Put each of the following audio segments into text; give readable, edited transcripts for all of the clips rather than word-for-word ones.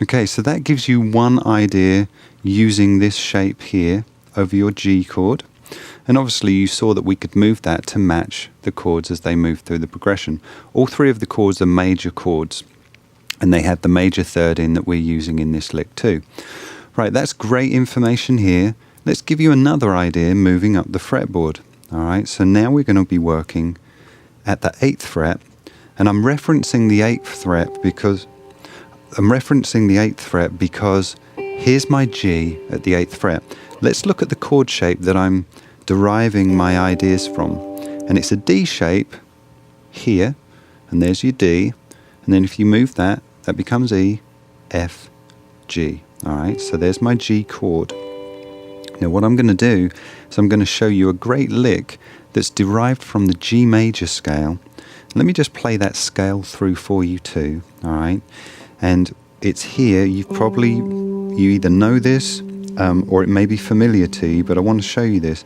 Okay, so that gives you one idea using this shape here over your G chord. And obviously you saw that we could move that to match the chords as they move through the progression. All three of the chords are major chords, and they have the major third in that we're using in this lick too. Right, that's great information here. Let's give you another idea moving up the fretboard. All right, so now we're going to be working at the 8th fret, and I'm referencing the 8th fret because here's my G at the 8th fret. Let's look at the chord shape that I'm deriving my ideas from. And it's a D shape here, and there's your D, and then if you move that, that becomes E, F, G. All right, so there's my G chord. Now what I'm going to do is I'm going to show you a great lick that's derived from the G major scale. Let me just play that scale through for you too, all right? And it's here. You either know this or it may be familiar to you, but I want to show you this.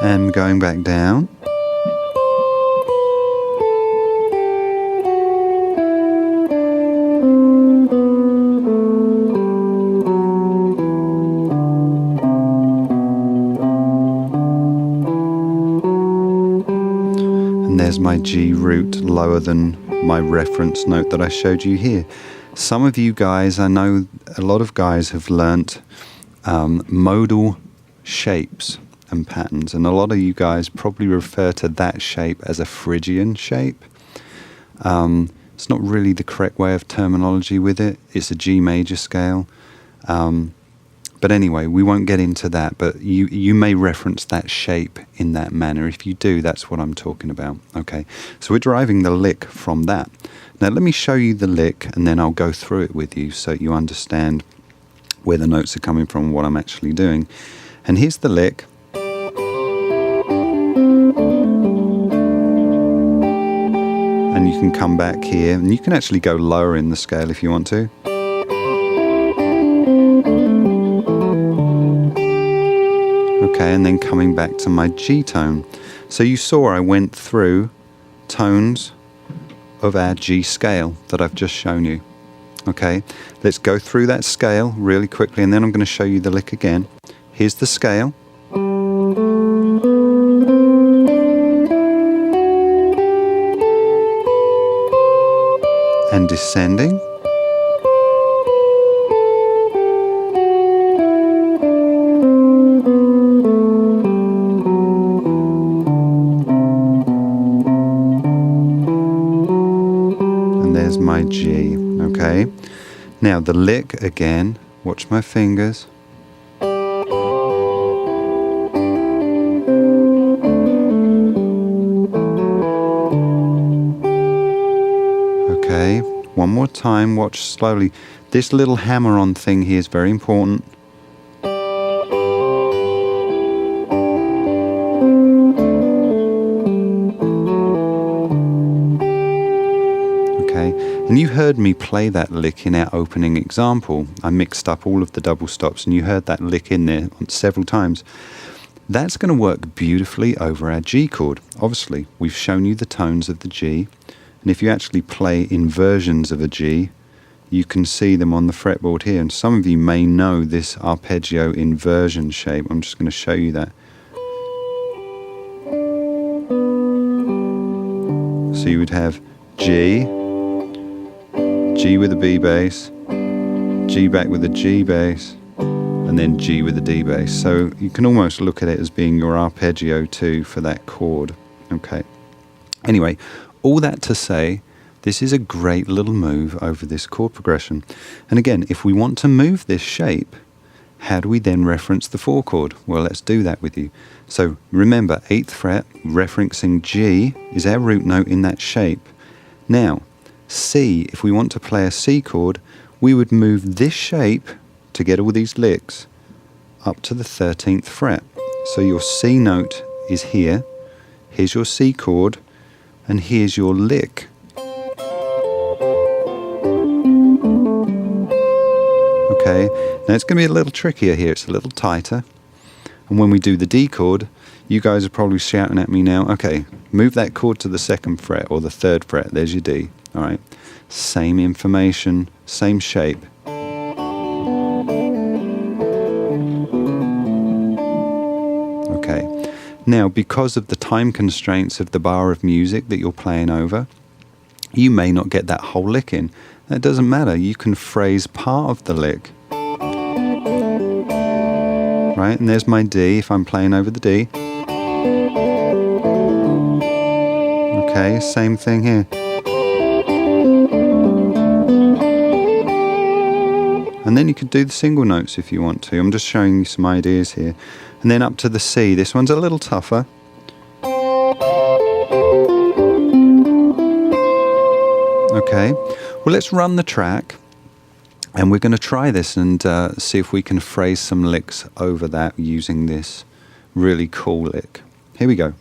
And going back down. There's my G root lower than my reference note that I showed you here. Some of you guys, I know a lot of guys have learnt modal shapes and patterns, and a lot of you guys probably refer to that shape as a Phrygian shape. It's not really the correct way of terminology with it. It's a G major scale. But anyway, we won't get into that, but you may reference that shape in that manner. If you do, that's what I'm talking about. Okay, so we're deriving the lick from that. Now let me show you the lick, and then I'll go through it with you so you understand where the notes are coming from and what I'm actually doing. And here's the lick. And you can come back here, and you can actually go lower in the scale if you want to. Okay, and then coming back to my G tone. So you saw I went through tones of our G scale that I've just shown you. Okay, let's go through that scale really quickly, and then I'm going to show you the lick again. Here's the scale. And descending. My G, okay? Now the lick again, watch my fingers. Okay, one more time, watch slowly. This little hammer-on thing here is very important. And you heard me play that lick in our opening example. I mixed up all of the double stops, and you heard that lick in there several times. That's going to work beautifully over our G chord. Obviously, we've shown you the tones of the G, and if you actually play inversions of a G, you can see them on the fretboard here. And some of you may know this arpeggio inversion shape. I'm just going to show you that. So you would have G, G with a B bass, G back with a G bass, and then G with a D bass. So you can almost look at it as being your arpeggio too for that chord. Okay. Anyway, all that to say, this is a great little move over this chord progression. And again, if we want to move this shape, how do we then reference the 4 chord? Well, let's do that with you. So remember, 8th fret, referencing G, is our root note in that shape. Now, C, if we want to play a C chord, we would move this shape to get all these licks up to the 13th fret. So your C note is here, here's your C chord, and here's your lick. Okay, now it's going to be a little trickier here, it's a little tighter. And when we do the D chord, You guys are probably shouting at me now, okay, move that chord to the 2nd fret or the 3rd fret. There's your D. All right. Same information, same shape. Okay. Now, because of the time constraints of the bar of music that you're playing over, you may not get that whole lick in. That doesn't matter. You can phrase part of the lick. Right, and there's my D if I'm playing over the D. Okay, same thing here. And then you could do the single notes if you want to. I'm just showing you some ideas here. And then up to the C. This one's a little tougher. Okay, well, let's run the track. And we're going to try this and see if we can phrase some licks over that using this really cool lick. Here we go.